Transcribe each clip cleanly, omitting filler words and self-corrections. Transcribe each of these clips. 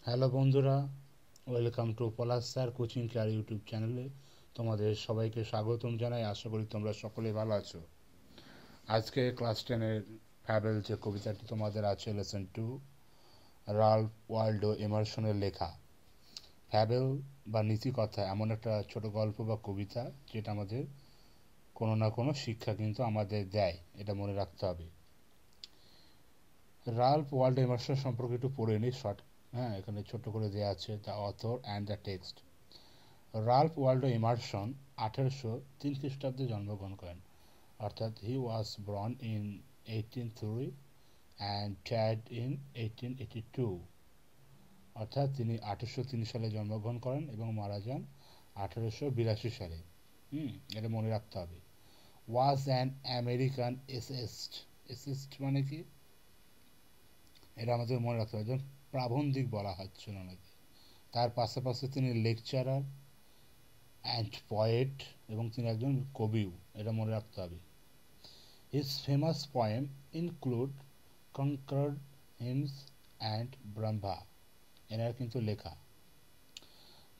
Hello বন্ধুরা, welcome to Palash sir coaching care YouTube চ্যানেলে তোমাদের সবাইকে স্বাগতম জানাই। আশা করি তোমরা সকলে ভালো আছো। আজকে ক্লাস 10-এর ফ্যাবেল যে কবিতাটি তোমাদের আছে, লেসন 2, রাল্ফ ওয়াল্ডো এমারসনের লেখা। ফ্যাবেল বা নীতিকথা এমন একটা ছোট গল্প বা কবিতা যেটা আমাদের কোনো না কোনো শিক্ষা কিন্তু আমাদের দেয়, এটা মনে রাখতে হবে। রাল্ফ ওয়াল্ডো এমারসন সম্পর্কে একটু পড়ে নিই শর্ট। হ্যাঁ, এখানে ছোট করে দেওয়া আছে the author and the text. Ralph Waldo Emerson 1803 খ্রিস্টাব্দে জন্মগ্রহণ করেন, অর্থাৎ he was born in 1803 and died in 1882, অর্থাৎ তিনি 1803 সালে জন্মগ্রহণ করেন এবং মারা যান 1882 সালে। এটা মনে রাখতে হবে। Was an American এসেস্ট। এসেস্ট মানে কি, এটা আমাদের মনে রাখতে হবে, যেমন প্রাবন্ধিক বলা হচ্ছিল নাকি। তার পাশাপাশি তিনি লেকচারার অ্যান্ড পয়েট এবং তিনি একজন কবিও, এটা মনে রাখতে হবে। His famous poem include Concord hymns and Brahma, এনার কিন্তু লেখা।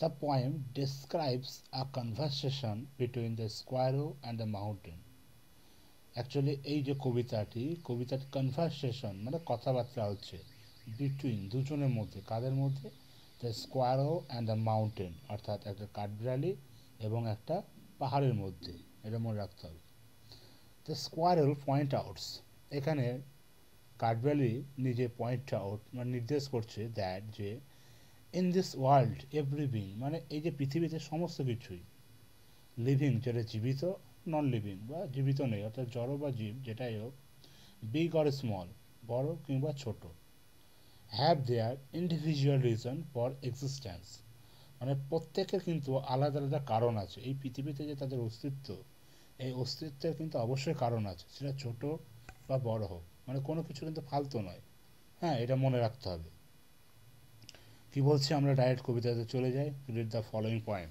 The poem describes a conversation between the squirrel and the mountain. Actually এই যে কবিতার কনভারসেশন মানে কথাবার্তা হচ্ছে বিটুইন দুজনের মধ্যে, কাদের মধ্যে? The squirrel and the mountain, অর্থাৎ একটা কাঠবিড়ালি এবং একটা পাহাড়ের মধ্যে, এটা মনে রাখতে হবে। দ্য স্কোয়ারেল পয়েন্ট আউটস, এখানে কাঠবিড়ালি নিজে পয়েন্ট আউট মানে নির্দেশ করছে দ্যাট যে in this world every being, মানে এই যে পৃথিবীতে সমস্ত কিছুই, লিভিং যেটা জীবিত, নন লিভিং বা জীবিত নেই অর্থাৎ জড় বা জীব যেটাই হোক, বিগ অর স্মল, বড় কিংবা ছোট, have their individual reason for existence, মানে প্রত্যেকের কিন্তু আলাদা আলাদা কারণ আছে। এই পৃথিবীতে যে তাদের অস্তিত্ব, এই অস্তিত্বের কিন্তু অবশ্যই কারণ আছে, সেটা ছোট বা বড় হোক, মানে কোনো কিছু কিন্তু ফালতু নয়। হ্যাঁ, এটা মনে রাখতে হবে। কি বলছে, আমরা ডাইরেক্ট কবিতাতে চলে যাই। Read the following poem.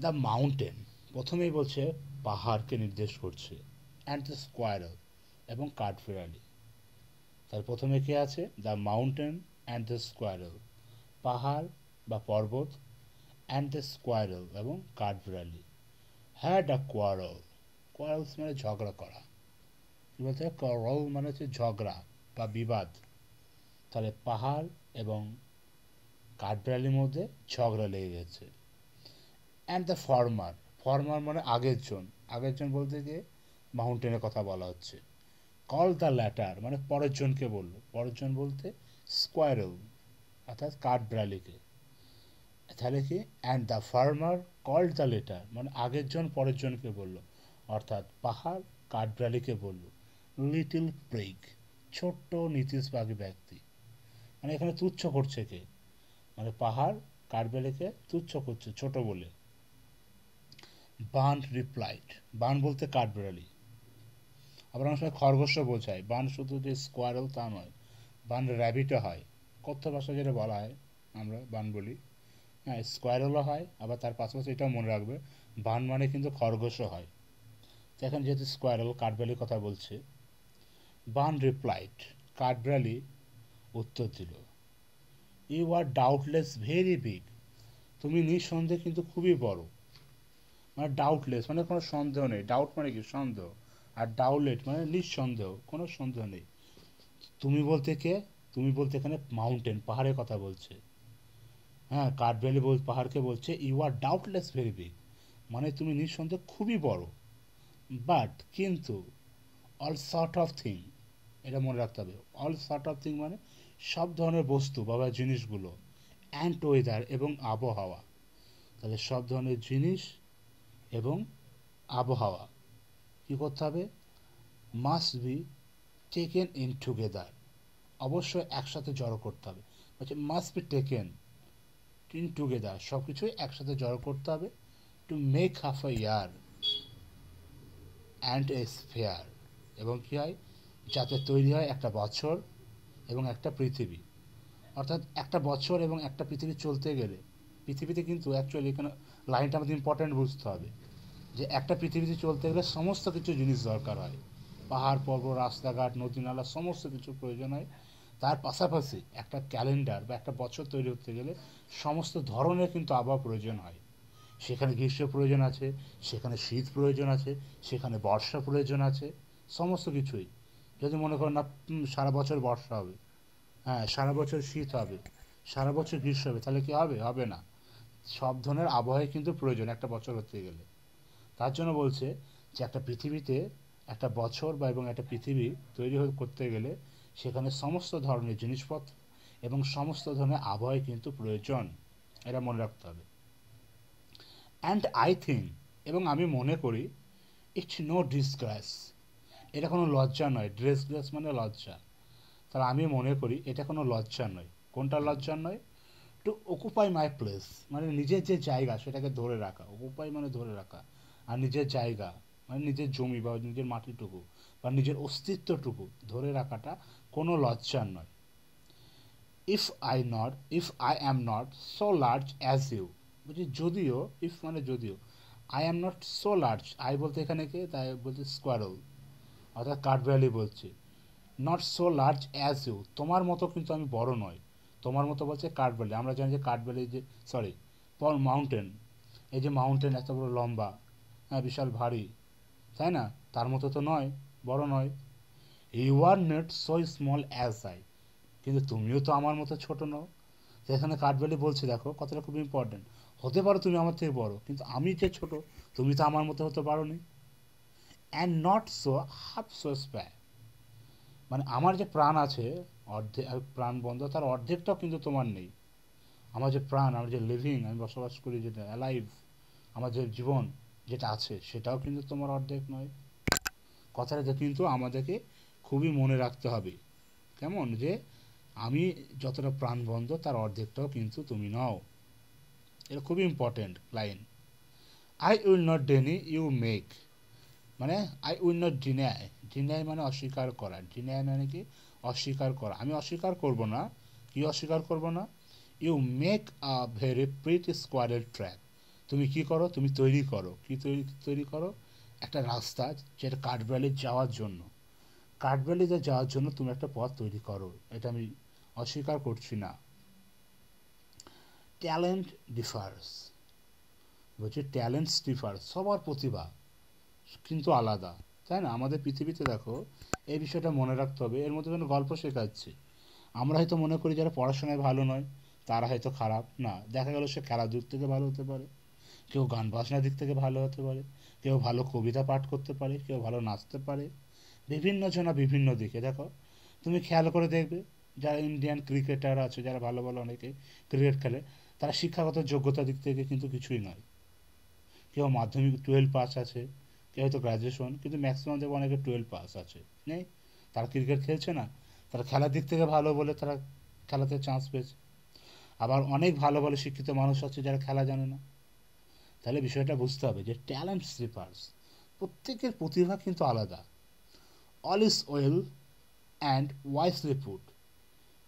The mountain, প্রথমেই বলছে পাহাড়কে নির্দেশ করছে, অ্যান্ড দ্য স্কোয়ারল এবং কাঠবিড়ালি। তার প্রথমে কে আছে? দ্য মাউন্টেন অ্যান্ড দ্য স্কোয়ারল, পাহাড় বা পর্বত, অ্যান্ড দ্য স্কোয়ারল এবং কাঠবিড়ালি। হ্যাড আ কোয়ারল, কোয়ারলস মানে ঝগড়া করা, কি বলতে হয়? কোয়ারল মানে হচ্ছে ঝগড়া বা বিবাদ। তাহলে পাহাড় এবং কাঠবিড়ালির মধ্যে ঝগড়া লেগে গেছে। অ্যান্ড দ্য ফর্মার, ফর্মার মানে আগের জন, আগের জন বলতে গিয়ে মাউন্টেনের কথা বলা হচ্ছে। কল দ্য ল্যাটার মানে পরের জনকে বললো, পরের জন বলতে স্কোয়ারেল অর্থাৎ কাঠবিড়ালিকে। তাহলে কি, and the former called the latter মানে আগের জন পরের জনকে বললো, অর্থাৎ পাহাড় কাঠবিড়ালিকে বললো লিটিল প্রিগ, ছোট্ট নীতিশবাগী ব্যক্তি। মানে এখানে তুচ্ছ করছে কে? মানে পাহাড় কাঠবিড়ালিকে তুচ্ছ করছে ছোট বলে। বান রিপ্লাইড, বান বলতে কাঠবিড়ালি, আবার অনেক সময় খরগোশও বোঝায়। বান শুধু যে স্কোয়ারেল তা নয়, বান র্যাবিটও হয়, কথ্য ভাষা যেটা বলা হয় আমরা বান বলি। হ্যাঁ, স্কোয়ারেলও হয়, আবার তার পাশাপাশি এটাও মনে রাখবে বান মানে কিন্তু খরগোশও হয়। তো এখন যেহেতু স্কোয়ারেল কাঠবিড়ালির কথা বলছে, বান রিপ্লাইড, কাঠবিড়ালি উত্তর দিল, you are doubtless very big, তুমি নিঃসন্দেহে কিন্তু খুবই বড়। মানে ডাউটলেস মানে কোনো সন্দেহ নেই, ডাউট মানে কি সন্দেহ, আর ডাউটলেট মানে নিঃসন্দেহ, কোনো সন্দেহ নেই। তুমি বলতে কে? তুমি বলতে এখানে মাউন্টেন পাহাড়ের কথা বলছে। হ্যাঁ, কাঠবিড়ালি পাহাড়কে বলছে you are doubtless very big, মানে তুমি নিঃসন্দেহে খুবই বড়। বাট কিন্তু অল সর্ট অফ থিং, এটা মনে রাখতে হবে। অল সর্ট অফ থিং মানে সব ধরনের বস্তু বা জিনিসগুলো, অ্যান্ড ওয়েদার এবং আবহাওয়া। তাহলে সব ধরনের জিনিস এবং আবহাওয়া কী করতে হবে? Must be taken in together, অবশ্যই একসাথে জড়ো করতে হবে। বলছে must be taken in together, সব কিছুই একসাথে জড়ো করতে হবে। To make half A year and a sphere, এবং কী হয়? যাতে তৈরি হয় একটা বছর এবং একটা পৃথিবী। অর্থাৎ একটা বছর এবং একটা পৃথিবী চলতে গেলে, পৃথিবীতে কিন্তু অ্যাকচুয়ালি এখানে লাইনটা আমাদের ইম্পর্ট্যান্ট বুঝতে হবে, যে একটা পৃথিবীতে চলতে গেলে সমস্ত কিছু জিনিস দরকার হয়, পাহাড় পর্বত রাস্তাঘাট নদী নালা সমস্ত কিছু প্রয়োজন হয়। তার পাশাপাশি একটা ক্যালেন্ডার বা একটা বছর তৈরি করতে গেলে সমস্ত ধরনের কিন্তু আবহাওয়া প্রয়োজন হয়। সেখানে গ্রীষ্ম প্রয়োজন আছে, সেখানে শীত প্রয়োজন আছে, সেখানে বর্ষা প্রয়োজন আছে, সমস্ত কিছুই। যদি মনে করো না সারা বছর বর্ষা হবে, হ্যাঁ সারা বছর শীত হবে, সারা বছর গ্রীষ্ম হবে, তাহলে কি হবে? হবে না। সব ধরনের আবহাওয়াই কিন্তু প্রয়োজন একটা বছর হতে গেলে। তার জন্য বলছে যে একটা পৃথিবীতে একটা বছর বা এবং একটা পৃথিবী তৈরি করতে গেলে সেখানে সমস্ত ধরনের জিনিসপত্র এবং সমস্ত ধরনের আবহাওয়াই কিন্তু প্রয়োজন। এটা মনে রাখতে হবে। অ্যান্ড আই থিঙ্ক, এবং আমি মনে করি, ইটস নো ডিসগ্রাস, এটা কোনো লজ্জা নয়। ডিসগ্রাস মানে লজ্জা। তাহলে আমি মনে করি এটা কোনো লজ্জা নয়। কোনটা লজ্জা নয়? টু অকুপাই মাই প্লেস, মানে নিজের যে জায়গা সেটাকে ধরে রাখা। অকুপাই মানে ধরে রাখা, আর নিজের জায়গা মানে নিজের জমি বা নিজের মাটিটুকু বা নিজের অস্তিত্বটুকু ধরে রাখাটা কোনো লজ্জার নয়। If I am not so large as you, বলছি যদিও, ইফ মানে যদিও, I am not so large, I বলতে এখানে কে, তাই বলতে স্কোয়ারল অর্থাৎ কাঠবিড়ালি বলছে। Not so large as you, তোমার মতো কিন্তু আমি বড় নয়। তোমার মতো বলছে কাঠবিড়ালি। আমরা জানি যে কাঠবিড়ালি যে, সরি, মাউন্টেন, এই যে মাউন্টেন এত বড় লম্বা, হ্যাঁ বিশাল ভারী, তাই না? তার মতো তো নয়, বড় নয়। You are not so small as I, কিন্তু তুমিও তো আমার মতো ছোট নও। তো এখানে কাঠবিড়ালি বলছে, দেখো কথাটা খুব ইম্পর্টেন্ট, হতে পারো তুমি আমার থেকে বড়, কিন্তু আমি যে ছোট, তুমি তো আমার মতো হতে পারো নি। And not so half so spry, মানে আমার যে প্রাণ আছে, অর্ধেক প্রাণ বন্ধ, তার অর্ধেকটাও কিন্তু তোমার নেই। আমার যে প্রাণ, আমার যে লিভিং, আমি বসবাস করি যেটা অ্যালাইভ, আমার যে জীবন যেটা আছে, সেটাও কিন্তু তোমার অর্ধেক নয়। কথাটা কিন্তু আমাদেরকে খুবই মনে রাখতে হবে। কেমন যে আমি যতটা প্রাণবন্ধ তার অর্ধেকটাও কিন্তু তুমি নও। এটা খুবই important line. I will not deny you make, মানে I will not deny, deny মানে অস্বীকার করা, ডিনাই মানে কি? অস্বীকার করা। আমি অস্বীকার করব না। কি অস্বীকার করব না? You make a very pretty squirrel track, তুমি কি করো? তুমি তৈরি করো, কি তৈরি তৈরি করো? একটা রাস্তা, যেটা কাঠবিড়ালির যাওয়ার জন্য, কাঠবিড়ালিতে যাওয়ার জন্য তুমি একটা পথ তৈরি করো, এটা আমি অস্বীকার করছি না। ট্যালেন্ট ডিফার্স, বলছি ট্যালেন্টস ডিফার, সবার প্রতিভা কিন্তু আলাদা, তাই না? আমাদের পৃথিবীতে দেখো, এই বিষয়টা মনে রাখতে হবে। এর মধ্যে কোনো গল্প শেখাচ্ছে। আমরা হয়তো মনে করি যারা পড়াশোনায় ভালো নয় তারা হয়তো খারাপ না, দেখা গেল সে খেলার দিক থেকে ভালো হতে পারে, কেউ গান বাজনার দিক থেকে ভালো হতে পারে, কেউ ভালো কবিতা পাঠ করতে পারে, কেউ ভালো নাচতে পারে। বিভিন্ন জনা বিভিন্ন দিকে দেখো, তুমি খেয়াল করে দেখবে, যারা ইন্ডিয়ান ক্রিকেটার আছে, যারা ভালো ভালো অনেকে ক্রিকেট খেলে, তারা শিক্ষাগত যোগ্যতা দিক থেকে কিন্তু কিছুই নয়। কেউ মাধ্যমিক 12 পাস আছে, কেউ হয়তো গ্রাজুয়েশন, কিন্তু ম্যাক্সিমাম দেখবো অনেকে 12 পাস আছে, নেই, তারা ক্রিকেট খেলছে না। তারা খেলার দিক থেকে ভালো বলে তারা খেলাতে চান্স পেয়েছে। আবার অনেক ভালো ভালো শিক্ষিত মানুষ আছে যারা খেলা জানে না। তাহলে বিষয়টা বুঝতে হবে যে ট্যালেন্ট স্লিপার্স, প্রত্যেকের প্রতিভা কিন্তু আলাদা। All is well and wisely put,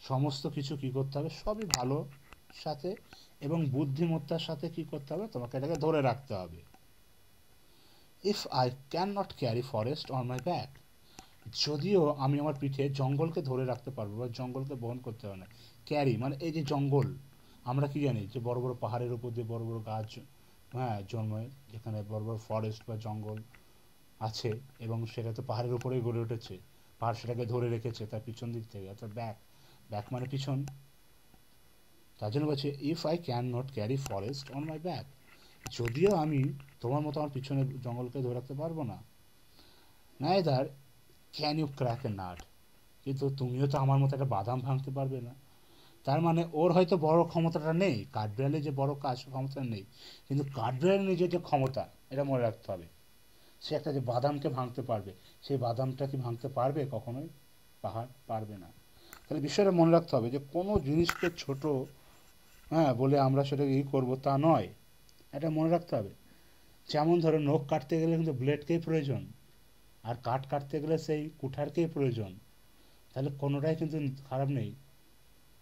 সমস্ত কিছু কি করতে হবে? সবই ভালো সাথে এবং বুদ্ধিমত্তার সাথে কি করতে হবে? তোমাকে এটাকে ধরে রাখতে হবে। If I can not carry forest on my back, যদিও আমি আমার পিঠে জঙ্গলকে ধরে রাখতে পারবো বা জঙ্গলকে বহন করতে হবে না। ক্যারি মানে এই যে জঙ্গল, আমরা কি জানি যে বড় বড় পাহাড়ের উপর দিয়ে বড় বড় গাছ, হ্যাঁ, জন্মায়, যেখানে বড় বড় ফরেস্ট বা জঙ্গল আছে, এবং সেটা তো পাহাড়ের উপরেই গড়ে উঠেছে। পাহাড় সেটাকে ধরে রেখেছে তার পিছন দিক থেকে, অর্থাৎ ব্যাক, ব্যাক মানে পিছন। তার জন্য বলছে if I can not carry forest on my back, যদিও আমি তোমার মতো আমার পিছনে জঙ্গলকে ধরে রাখতে পারবো না। Neither can you crack a nut, কিন্তু তুমিও তো আমার মতো একটা বাদাম ভাঙতে পারবে না। তার মানে ওর হয়তো বড় ক্ষমতাটা নেই, কাঠবিড়ালির যে বড় কাজ ক্ষমতা নেই, কিন্তু কাঠবিড়ালির নিজের যে ক্ষমতা, এটা মনে রাখতে হবে। সে একটা যে বাদামকে ভাঙতে পারবে, সেই বাদামটা কি ভাঙতে পারবে? কখনোই পাহাড় পারবে না। তাহলে বিষয়টা মনে রাখতে হবে যে কোনো জিনিসকে ছোট, হ্যাঁ, বলে আমরা সেটাকে করবো তা নয়। এটা মনে রাখতে হবে। যেমন ধরো নখ কাটতে গেলে কিন্তু ব্লেডকেই প্রয়োজন, আর কাঠ কাটতে গেলে সেই কুঠারকেই প্রয়োজন। তাহলে কোনোটাই কিন্তু খারাপ নেই,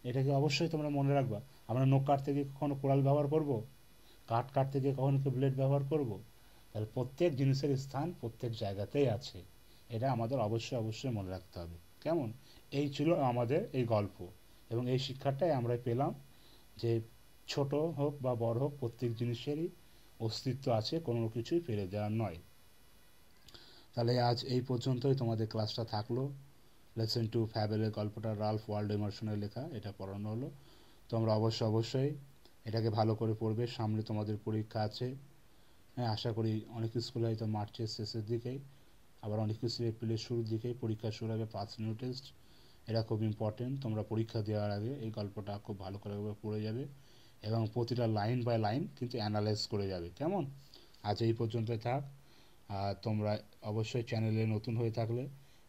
এটাকে অবশ্যই তোমরা মনে রাখবা। আমরা নখ কাটতে গিয়ে কখনো কোড়াল ব্যবহার করব? কাঠ কাটতে গিয়ে কখনো কি ব্লেড ব্যবহার করব? তাহলে প্রত্যেক জিনিসের স্থান প্রত্যেক জায়গাতেই আছে, এটা আমাদের অবশ্যই অবশ্যই মনে রাখতে হবে। কেমন? এই ছিল আমাদের এই গল্প, এবং এই শিক্ষাটাই আমরা পেলাম যে ছোট হোক বা বড় হোক প্রত্যেক জিনিসেরই অস্তিত্ব আছে, কোনো কিছুই ফেলে দেওয়ার নয়। তাহলে আজ এই পর্যন্তই তোমাদের ক্লাসটা থাকলো। লেসন টু ফ্যাবেলের গল্পটা রাল্ফ ওয়াল্ডো ইমারসনের লেখা, এটা পড়ানো হলো। তোমরা অবশ্যই এটাকে ভালো করে পড়বে, সামনে তোমাদের পরীক্ষা আছে। হ্যাঁ, আশা করি অনেক স্কুলে হয়তো মার্চের শেষের দিকেই, আবার অনেক কিছু এপ্রিলের শুরুর দিকেই পরীক্ষা শুরু হবে, 5 নিউ টেস্ট। এটা খুব ইম্পর্টেন্ট, তোমরা পরীক্ষা দেওয়ার আগে এই গল্পটা খুব ভালো করে পড়ে যাবে এবং প্রতিটা লাইন বাই লাইন কিন্তু অ্যানালাইজ করে যাবে। কেমন? আজ এই পর্যন্তই থাক। আর তোমরা অবশ্যই চ্যানেলে নতুন হয়ে থাকলে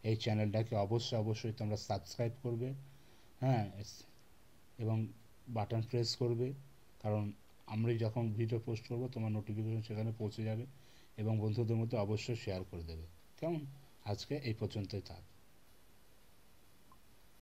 এই চ্যানেলটাকে অবশ্যই তোমরা সাবস্ক্রাইব করবে। হ্যাঁ, এবং বাটন প্রেস করবে, কারণ আমরা যখন ভিডিও পোস্ট করব তোমার নোটিফিকেশন সেখানে পৌঁছে যাবে, এবং বন্ধুদের মধ্যে অবশ্যই শেয়ার করে দেবে। কেমন? আজকে এই পর্যন্তই থাক।